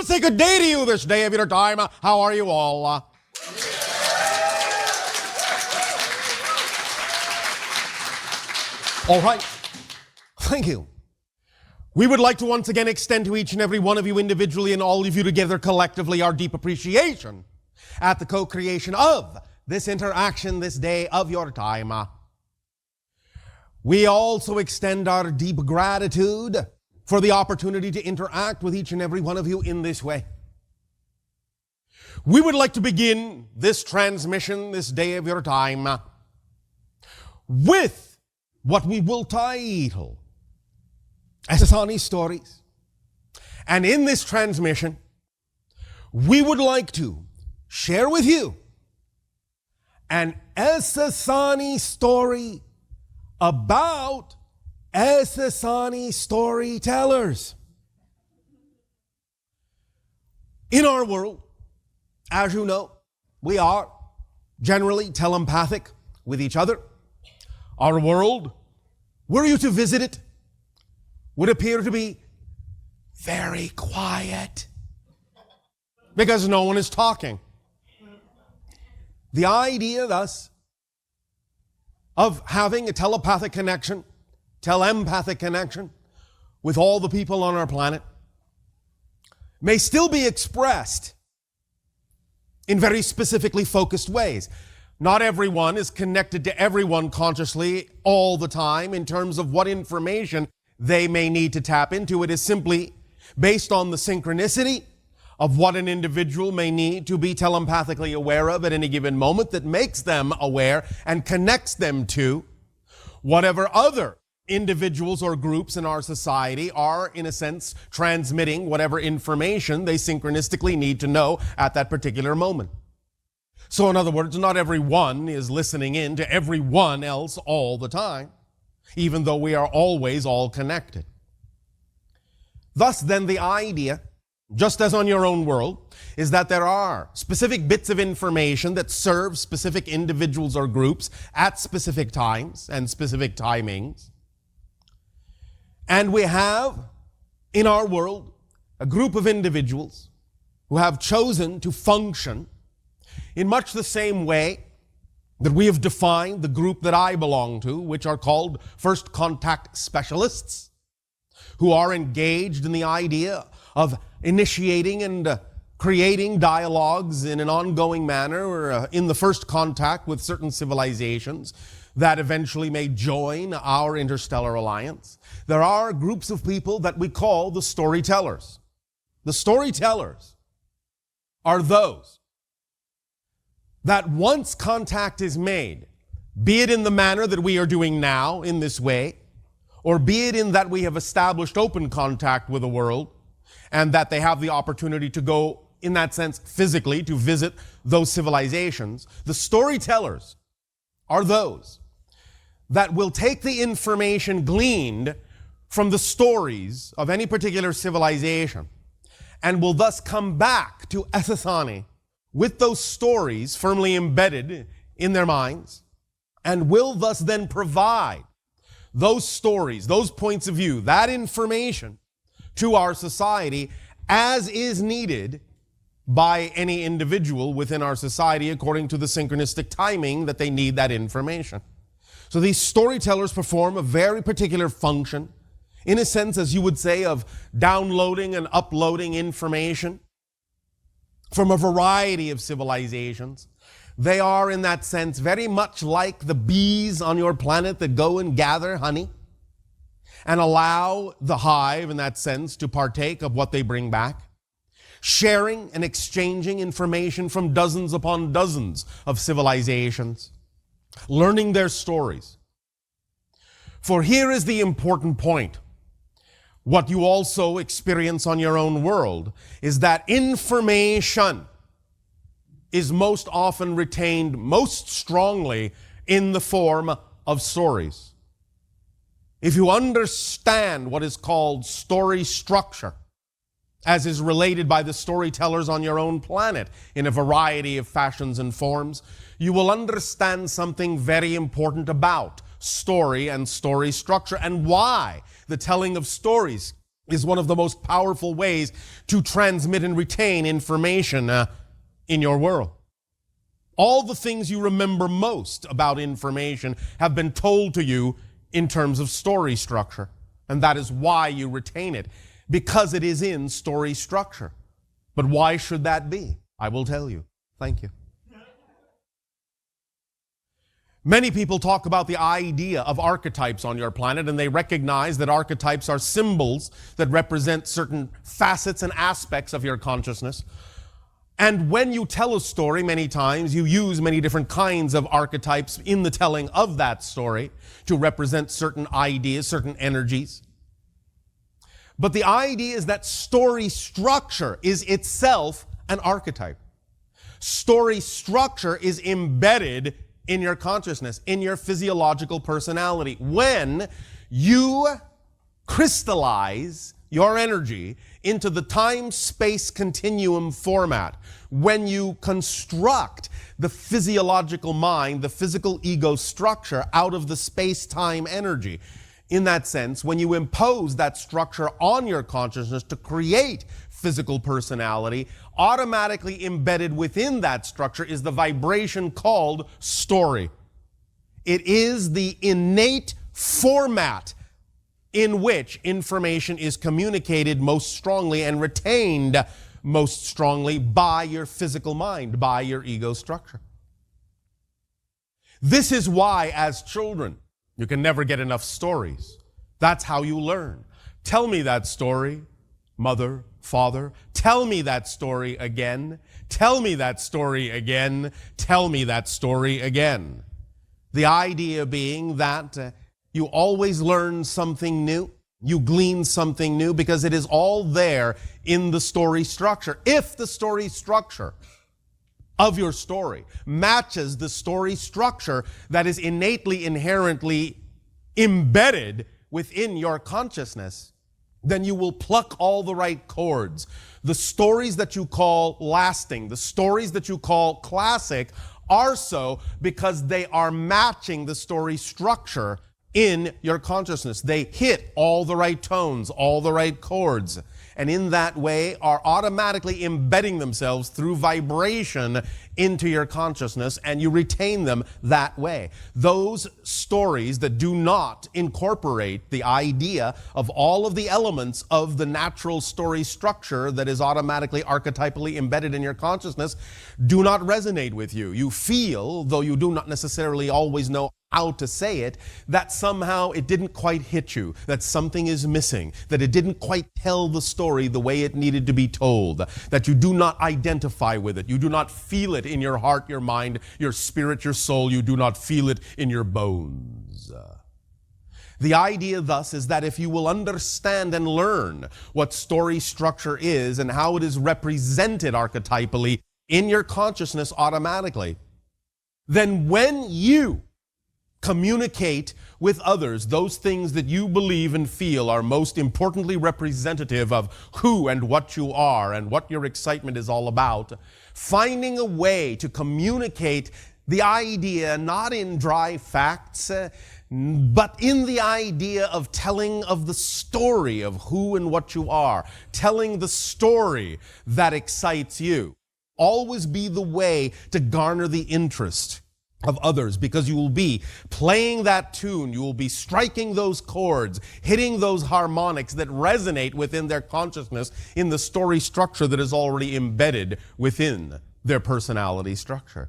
will say good day to you this day of your time. How are you all? All right. Thank you. We would like to once again extend to each and every one of you individually and all of you together collectively our deep appreciation at the co-creation of this interaction this day of your time. We also extend our deep gratitude for the opportunity to interact with each and every one of you in this way. We would like to begin this transmission this day of your time with what we will title Essassani Stories. And in this transmission, we would like to share with you an Essassani story about Essassani storytellers. In our world, as you know, we are generally telepathic with each other. Our world, were you to visit it, would appear to be very quiet because no one is talking. The idea, thus, of having a telepathic connection, telepathic connection with all the people on our planet may still be expressed in very specifically focused ways. Not everyone is connected to everyone consciously all the time in terms of what information they may need to tap into. It is simply based on the synchronicity of what an individual may need to be telepathically aware of at any given moment that makes them aware and connects them to whatever other individuals or groups in our society are, in a sense, transmitting whatever information they synchronistically need to know at that particular moment. So in other words, not everyone is listening in to everyone else all the time, even though we are always all connected. Thus then the idea, just as on your own world, is that there are specific bits of information that serve specific individuals or groups at specific times and specific timings. And we have, in our world, a group of individuals who have chosen to function in much the same way that we have defined the group that I belong to, which are called first contact specialists, who are engaged in the idea of initiating and creating dialogues in an ongoing manner or in the first contact with certain civilizations that eventually may join our interstellar alliance. There are groups of people that we call the storytellers. The storytellers are those that once contact is made, be it in the manner that we are doing now in this way, or be it in that we have established open contact with the world, and that they have the opportunity to go, in that sense, physically to visit those civilizations. The storytellers are those that will take the information gleaned from the stories of any particular civilization and will thus come back to Essassani with those stories firmly embedded in their minds, and will thus then provide those stories, those points of view, that information to our society as is needed by any individual within our society according to the synchronistic timing that they need that information. So these storytellers perform a very particular function, in a sense, as you would say, of downloading and uploading information from a variety of civilizations. They are, in that sense, very much like the bees on your planet that go and gather honey and allow the hive, in that sense, to partake of what they bring back, sharing and exchanging information from dozens upon dozens of civilizations, learning their stories. For here is the important point. What you also experience on your own world is that information is most often retained most strongly in the form of stories. If you understand what is called story structure, as is related by the storytellers on your own planet in a variety of fashions and forms, you will understand something very important about story and story structure and why the telling of stories is one of the most powerful ways to transmit and retain information in your world. All the things you remember most about information have been told to you in terms of story structure. And that is why you retain it, because it is in story structure. But why should that be? I will tell you. Thank you. Many people talk about the idea of archetypes on your planet, and they recognize that archetypes are symbols that represent certain facets and aspects of your consciousness. And when you tell a story, many times you use many different kinds of archetypes in the telling of that story to represent certain ideas, certain energies. But the idea is that story structure is itself an archetype. Story structure is embedded in your consciousness, in your physiological personality. When you crystallize your energy into the time-space continuum format, when you construct the physiological mind, the physical ego structure out of the space-time energy, in that sense, when you impose that structure on your consciousness to create physical personality, automatically embedded within that structure is the vibration called story. It is the innate format in which information is communicated most strongly and retained most strongly by your physical mind, by your ego structure. This is why, as children, you can never get enough stories. That's how you learn. Tell me that story, mother, father. Tell me that story again. Tell me that story again. Tell me that story again. The idea being that you always learn something new. You glean something new because it is all there in the story structure. If the story structure of your story matches the story structure that is innately, inherently embedded within your consciousness, then you will pluck all the right chords. The stories that you call lasting, the stories that you call classic, are so because they are matching the story structure in your consciousness. They hit all the right tones, all the right chords, and in that way are automatically embedding themselves through vibration into your consciousness, and you retain them that way. Those stories that do not incorporate the idea of all of the elements of the natural story structure that is automatically archetypally embedded in your consciousness do not resonate with you. You feel, though you do not necessarily always know how to say it, that somehow it didn't quite hit you, that something is missing, that it didn't quite tell the story the way it needed to be told, that you do not identify with it, you do not feel it in your heart, your mind, your spirit, your soul, you do not feel it in your bones. The idea thus is that if you will understand and learn what story structure is and how it is represented archetypally in your consciousness automatically, then when you communicate with others those things that you believe and feel are most importantly representative of who and what you are and what your excitement is all about, finding a way to communicate the idea not in dry facts, but in the idea of telling of the story of who and what you are, telling the story that excites you. Always be the way to garner the interest of others, because you will be playing that tune, you will be striking those chords, hitting those harmonics that resonate within their consciousness in the story structure that is already embedded within their personality structure.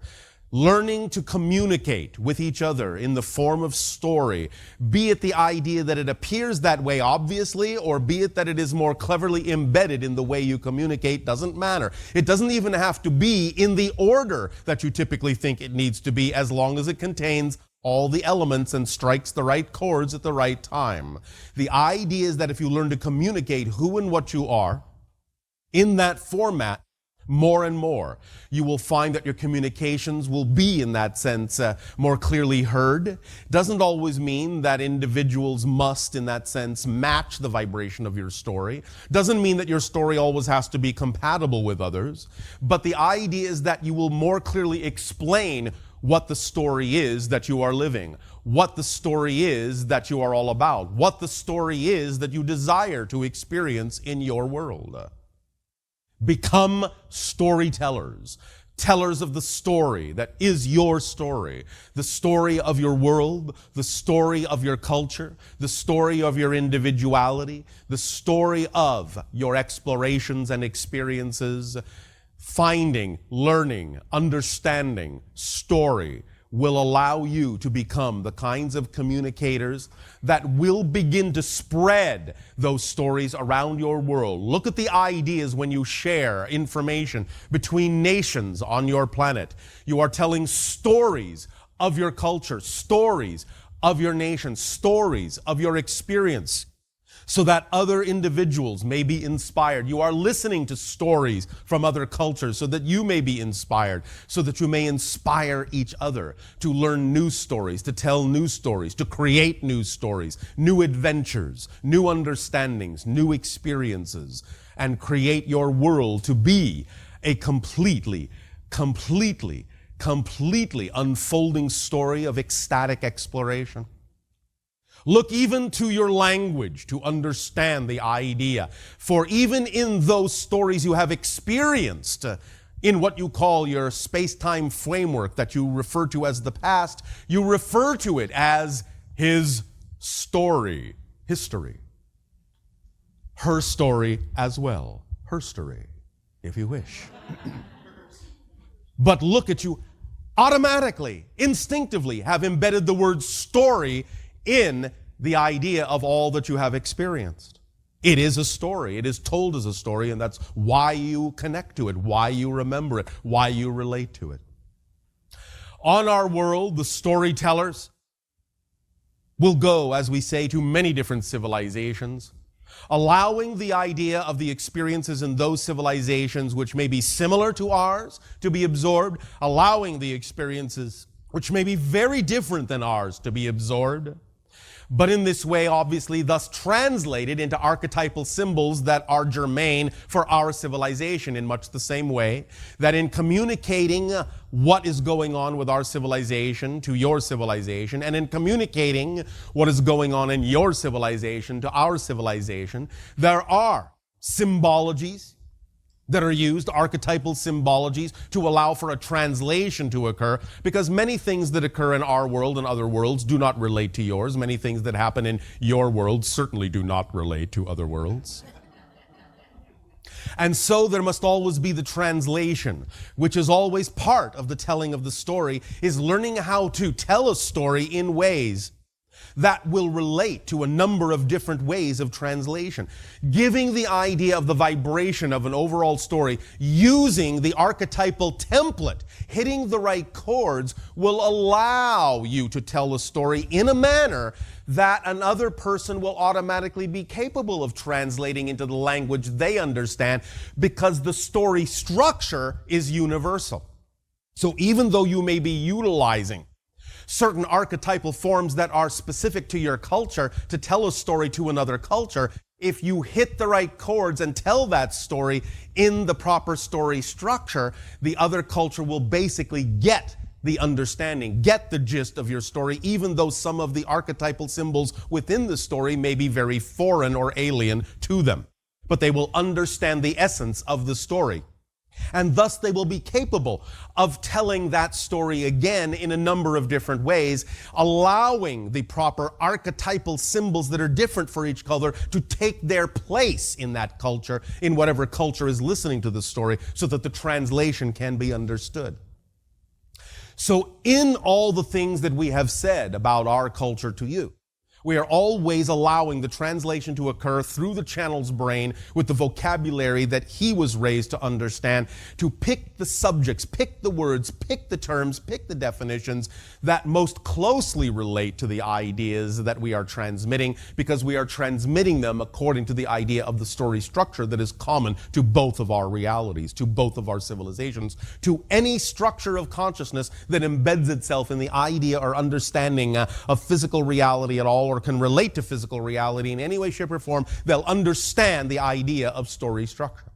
Learning to communicate with each other in the form of story, be it the idea that it appears that way obviously, or be it that it is more cleverly embedded in the way you communicate, doesn't matter. It doesn't even have to be in the order that you typically think it needs to be, as long as it contains all the elements and strikes the right chords at the right time. The idea is that if you learn to communicate who and what you are in that format, more and more, you will find that your communications will be, in that sense, more clearly heard. Doesn't always mean that individuals must, in that sense, match the vibration of your story. Doesn't mean that your story always has to be compatible with others. But the idea is that you will more clearly explain what the story is that you are living, what the story is that you are all about, what the story is that you desire to experience in your world. Become storytellers. Tellers of the story that is your story, the story of your world, the story of your culture, the story of your individuality, the story of your explorations and experiences. Finding, learning, understanding story will allow you to become the kinds of communicators that will begin to spread those stories around your world. Look at the ideas when you share information between nations on your planet. You are telling stories of your culture, stories of your nation, stories of your experience, so that other individuals may be inspired. You are listening to stories from other cultures so that you may be inspired, so that you may inspire each other to learn new stories, to tell new stories, to create new stories, new adventures, new understandings, new experiences, and create your world to be a completely unfolding story of ecstatic exploration. Look even to your language to understand the idea. For even in those stories you have experienced in what you call your space-time framework that you refer to as the past, you refer to it as his story, history. Her story as well, her story, if you wish. But look at you, automatically, instinctively have embedded the word story in the idea of all that you have experienced. It is a story. It is told as a story, and that's why you connect to it, why you remember it, why you relate to it. On our world, the storytellers will go, as we say, to many different civilizations, allowing the idea of the experiences in those civilizations which may be similar to ours to be absorbed, allowing the experiences which may be very different than ours to be absorbed, but in this way, obviously, thus translated into archetypal symbols that are germane for our civilization, in much the same way that in communicating what is going on with our civilization to your civilization, and in communicating what is going on in your civilization to our civilization, there are symbologies that are used, archetypal symbologies, to allow for a translation to occur, because many things that occur in our world and other worlds do not relate to yours. Many things that happen in your world certainly do not relate to other worlds. And so there must always be the translation, which is always part of the telling of the story, is learning how to tell a story in ways that will relate to a number of different ways of translation. Giving the idea of the vibration of an overall story, using the archetypal template, hitting the right chords, will allow you to tell a story in a manner that another person will automatically be capable of translating into the language they understand, because the story structure is universal. So even though you may be utilizing certain archetypal forms that are specific to your culture to tell a story to another culture, if you hit the right chords and tell that story in the proper story structure, the other culture will basically get the understanding, get the gist of your story, even though some of the archetypal symbols within the story may be very foreign or alien to them. But they will understand the essence of the story. And thus they will be capable of telling that story again in a number of different ways, allowing the proper archetypal symbols that are different for each culture to take their place in that culture, in whatever culture is listening to the story, so that the translation can be understood. So in all the things that we have said about our culture to you, we are always allowing the translation to occur through the channel's brain with the vocabulary that he was raised to understand, to pick the subjects, pick the words, pick the terms, pick the definitions that most closely relate to the ideas that we are transmitting, because we are transmitting them according to the idea of the story structure that is common to both of our realities, to both of our civilizations, to any structure of consciousness that embeds itself in the idea or understanding of physical reality at all, or can relate to physical reality in any way, shape, or form. They'll understand the idea of story structure.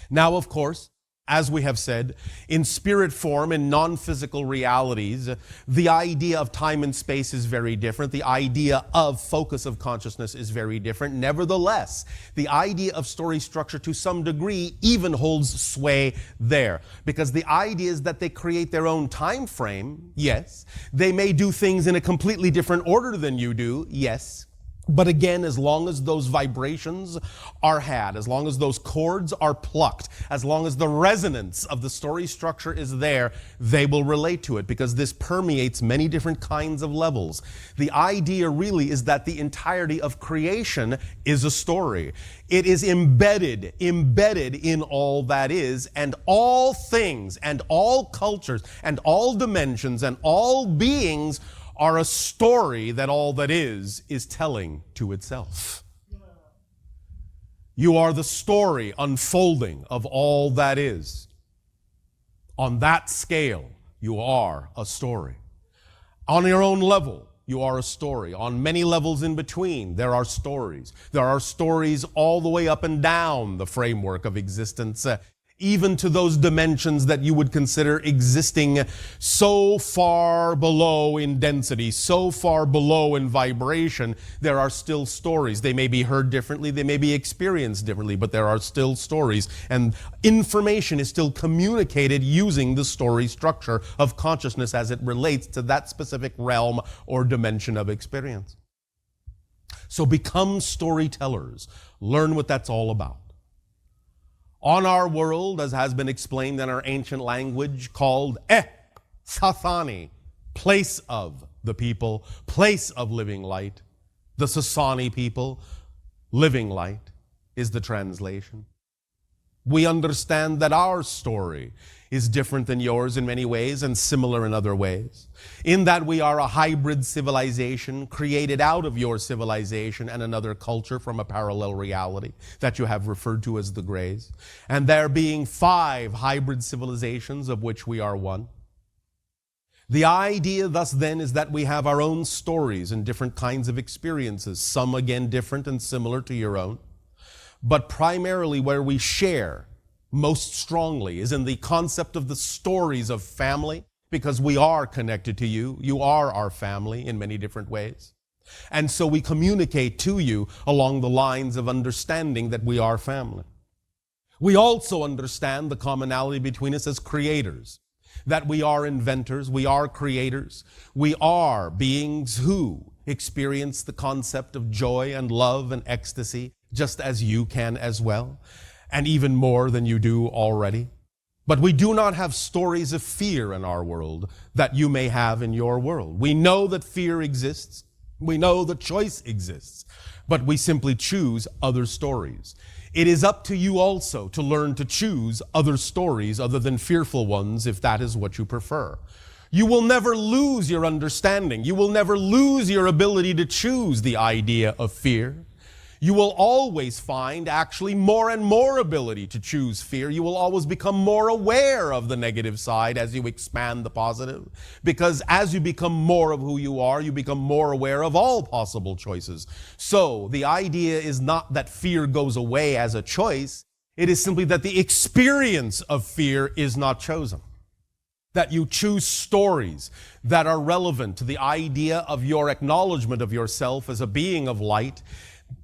Now, of course, As we have said, in spirit form, in non-physical realities, the idea of time and space is very different. The idea of focus of consciousness is very different. Nevertheless, the idea of story structure to some degree even holds sway there. Because the idea is that they create their own time frame, yes. They may do things in a completely different order than you do, yes. But again, as long as those vibrations are had, as long as those chords are plucked, as long as the resonance of the story structure is there, they will relate to it, because this permeates many different kinds of levels. The idea really is that the entirety of creation is a story. It is embedded in all that is, and all things and all cultures and all dimensions and all beings are a story that all that is telling to itself. You are the story unfolding of all that is. On that scale, you are a story. On your own level, you are a story. On many levels in between, there are stories. There are stories all the way up and down the framework of existence, even to those dimensions that you would consider existing so far below in density, so far below in vibration, there are still stories. They may be heard differently, they may be experienced differently, but there are still stories. And information is still communicated using the story structure of consciousness as it relates to that specific realm or dimension of experience. So become storytellers. Learn what that's all about. On our world, as has been explained in our ancient language, called Essassani, place of the people, place of living light. The Essassani people, living light, is the translation. We understand that our story is different than yours in many ways and similar in other ways, in that we are a hybrid civilization created out of your civilization and another culture from a parallel reality that you have referred to as the Greys, and there being 5 hybrid civilizations of which we are one. The idea thus then is that we have our own stories and different kinds of experiences, some again different and similar to your own, but primarily where we share most strongly is in the concept of the stories of family, because we are connected to you. You are our family in many different ways. And so we communicate to you along the lines of understanding that we are family. We also understand the commonality between us as creators, that we are inventors, we are creators, we are beings who experience the concept of joy and love and ecstasy, just as you can as well, and even more than you do already. But we do not have stories of fear in our world that you may have in your world. We know that fear exists. We know that choice exists, but we simply choose other stories. It is up to you also to learn to choose other stories other than fearful ones, if that is what you prefer. You will never lose your understanding. You will never lose your ability to choose the idea of fear. You will always find actually more and more ability to choose fear. You will always become more aware of the negative side as you expand the positive. Because as you become more of who you are, you become more aware of all possible choices. So the idea is not that fear goes away as a choice. It is simply that the experience of fear is not chosen. That you choose stories that are relevant to the idea of your acknowledgement of yourself as a being of light,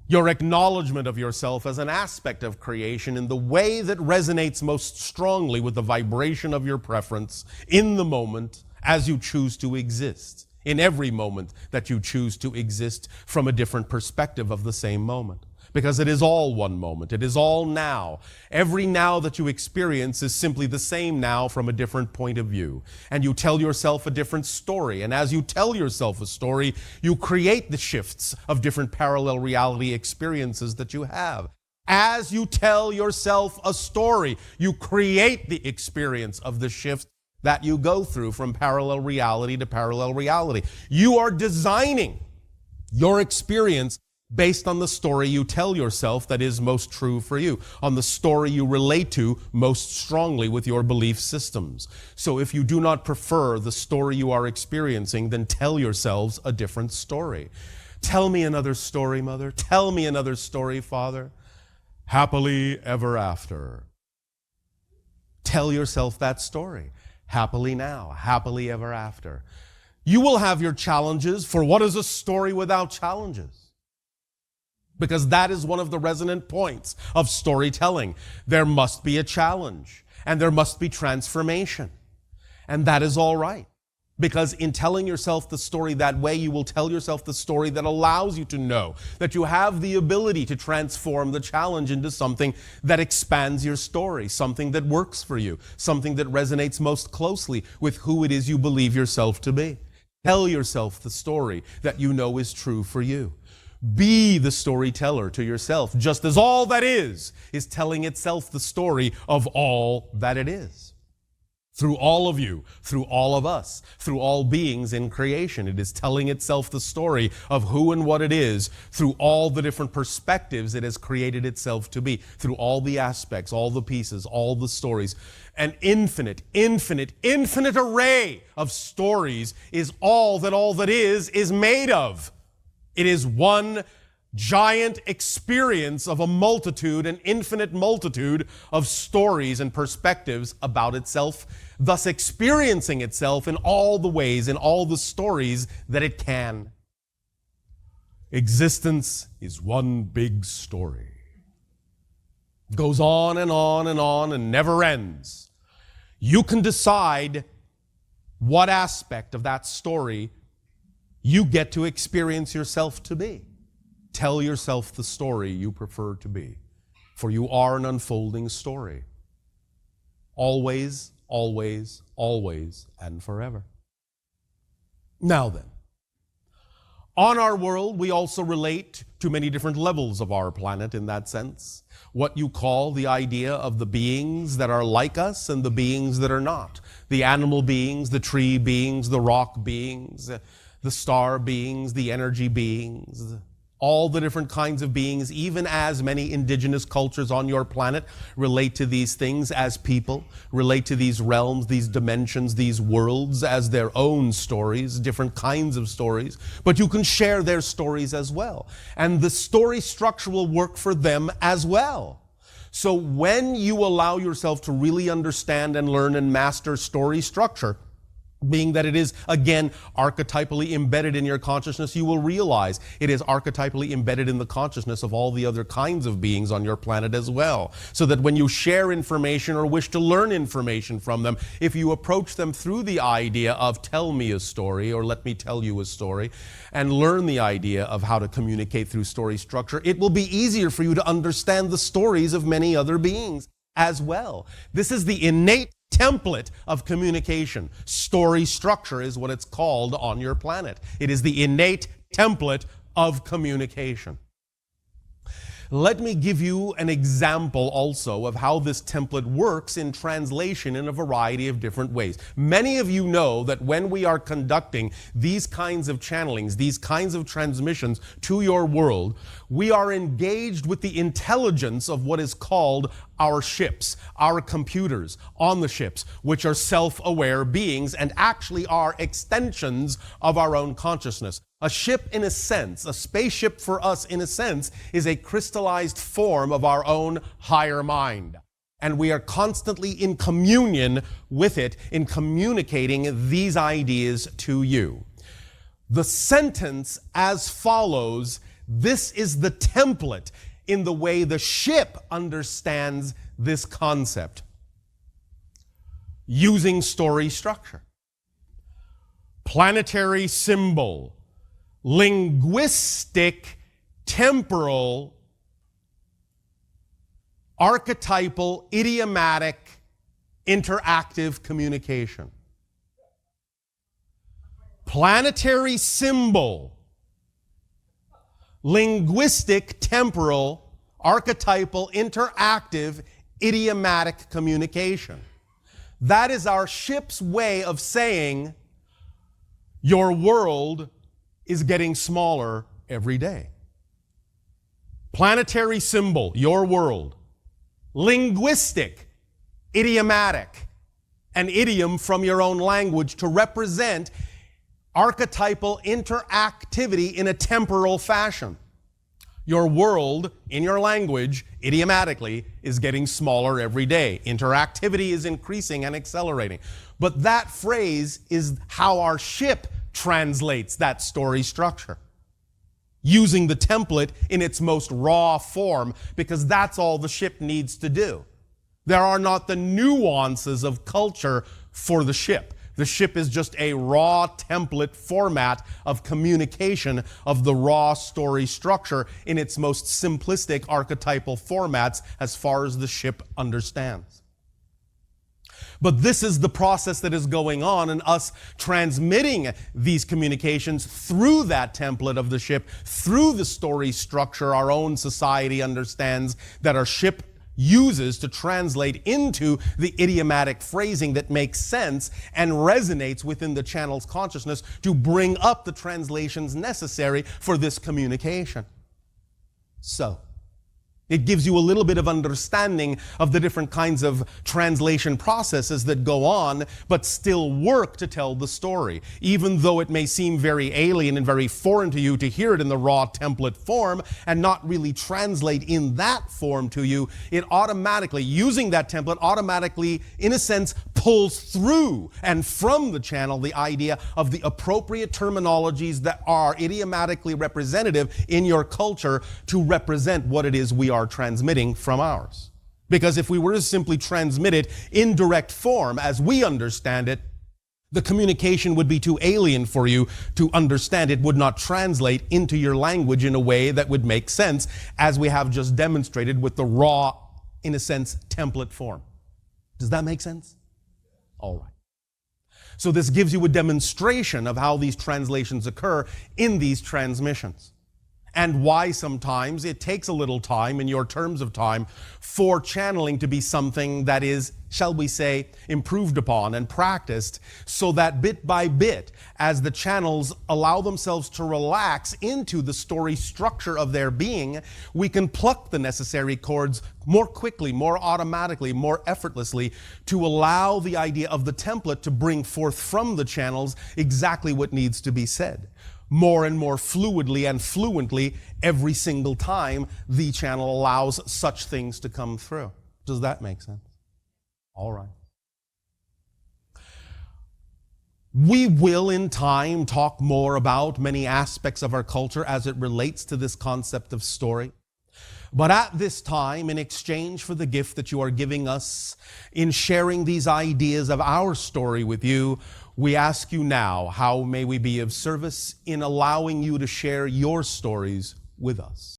your acknowledgement of yourself as an aspect of creation in the way that resonates most strongly with the vibration of your preference in the moment as you choose to exist, in every moment that you choose to exist from a different perspective of the same moment. Because it is all one moment. It is all now. Every now that you experience is simply the same now from a different point of view. And you tell yourself a different story. And as you tell yourself a story, you create the shifts of different parallel reality experiences that you have. As you tell yourself a story, you create the experience of the shift that you go through from parallel reality to parallel reality. You are designing your experience based on the story you tell yourself that is most true for you, on the story you relate to most strongly with your belief systems. So if you do not prefer the story you are experiencing, then tell yourselves a different story. Tell me another story, Mother. Tell me another story, Father. Happily ever after. Tell yourself that story. Happily now, happily ever after. You will have your challenges, for what is a story without challenges? Because that is one of the resonant points of storytelling. There must be a challenge, and there must be transformation. And that is all right. Because in telling yourself the story that way, you will tell yourself the story that allows you to know that you have the ability to transform the challenge into something that expands your story, something that works for you, something that resonates most closely with who it is you believe yourself to be. Tell yourself the story that you know is true for you. Be the storyteller to yourself, just as all that is telling itself the story of all that it is. Through all of you, through all of us, through all beings in creation, it is telling itself the story of who and what it is through all the different perspectives it has created itself to be, through all the aspects, all the pieces, all the stories. An infinite array of stories is all that is made of. It is one giant experience of a multitude, an infinite multitude of stories and perspectives about itself, thus experiencing itself in all the ways, in all the stories that it can. Existence is one big story. It goes on and on and on and never ends. You can decide what aspect of that story you get to experience yourself to be. Tell yourself the story you prefer to be, for you are an unfolding story. Always, always, always, and forever. Now then, on our world, we also relate to many different levels of our planet in that sense. What you call the idea of the beings that are like us and the beings that are not. The animal beings, the tree beings, the rock beings, the star beings, the energy beings, all the different kinds of beings, even as many indigenous cultures on your planet relate to these things as people, relate to these realms, these dimensions, these worlds as their own stories, different kinds of stories, but you can share their stories as well. And the story structure will work for them as well. So when you allow yourself to really understand and learn and master story structure, being that it is, again, archetypally embedded in your consciousness, you will realize it is archetypally embedded in the consciousness of all the other kinds of beings on your planet as well. So that when you share information or wish to learn information from them, if you approach them through the idea of tell me a story or let me tell you a story, and learn the idea of how to communicate through story structure, it will be easier for you to understand the stories of many other beings as well. This is the innate template of communication. Story structure is what it's called on your planet. It is the innate template of communication. Let me give you an example also of how this template works in translation in a variety of different ways. Many of you know that when we are conducting these kinds of channelings, these kinds of transmissions to your world, we are engaged with the intelligence of what is called our ships, our computers on the ships, which are self-aware beings and actually are extensions of our own consciousness. A ship, in a sense, a spaceship for us, in a sense, is a crystallized form of our own higher mind. And we are constantly in communion with it, in communicating these ideas to you. The sentence as follows, this is the template in the way the ship understands this concept, using story structure. Planetary symbol, linguistic, temporal, archetypal, idiomatic, interactive communication. Planetary symbol, linguistic, temporal, archetypal, interactive, idiomatic communication. That is our ship's way of saying your world is getting smaller every day. Planetary symbol, your world. Linguistic, idiomatic, an idiom from your own language to represent archetypal interactivity in a temporal fashion. Your world, in your language, idiomatically, is getting smaller every day. Interactivity is increasing and accelerating. But that phrase is how our ship translates that story structure, using the template in its most raw form, because that's all the ship needs to do. There are not the nuances of culture for the ship. The ship is just a raw template format of communication of the raw story structure in its most simplistic archetypal formats as far as the ship understands. But this is the process that is going on, and us transmitting these communications through that template of the ship, through the story structure our own society understands that our ship uses to translate into the idiomatic phrasing that makes sense and resonates within the channel's consciousness to bring up the translations necessary for this communication. So, it gives you a little bit of understanding of the different kinds of translation processes that go on, but still work to tell the story. Even though it may seem very alien and very foreign to you to hear it in the raw template form and not really translate in that form to you, it automatically, using that template, automatically, in a sense, pulls through and from the channel the idea of the appropriate terminologies that are idiomatically representative in your culture to represent what it is we are transmitting from ours. Because if we were to simply transmit it in direct form as we understand it, the communication would be too alien for you to understand. It would not translate into your language in a way that would make sense, as we have just demonstrated with the raw, in a sense, template form. Does that make sense? All right. So this gives you a demonstration of how these translations occur in these transmissions, and why sometimes it takes a little time, in your terms of time, for channeling to be something that is, shall we say, improved upon and practiced, so that bit by bit, as the channels allow themselves to relax into the story structure of their being, we can pluck the necessary chords more quickly, more automatically, more effortlessly, to allow the idea of the template to bring forth from the channels exactly what needs to be said, more and more fluidly and fluently every single time the channel allows such things to come through. Does that make sense? All right. We will in time talk more about many aspects of our culture as it relates to this concept of story. But at this time, in exchange for the gift that you are giving us in sharing these ideas of our story with you, we ask you now, how may we be of service in allowing you to share your stories with us?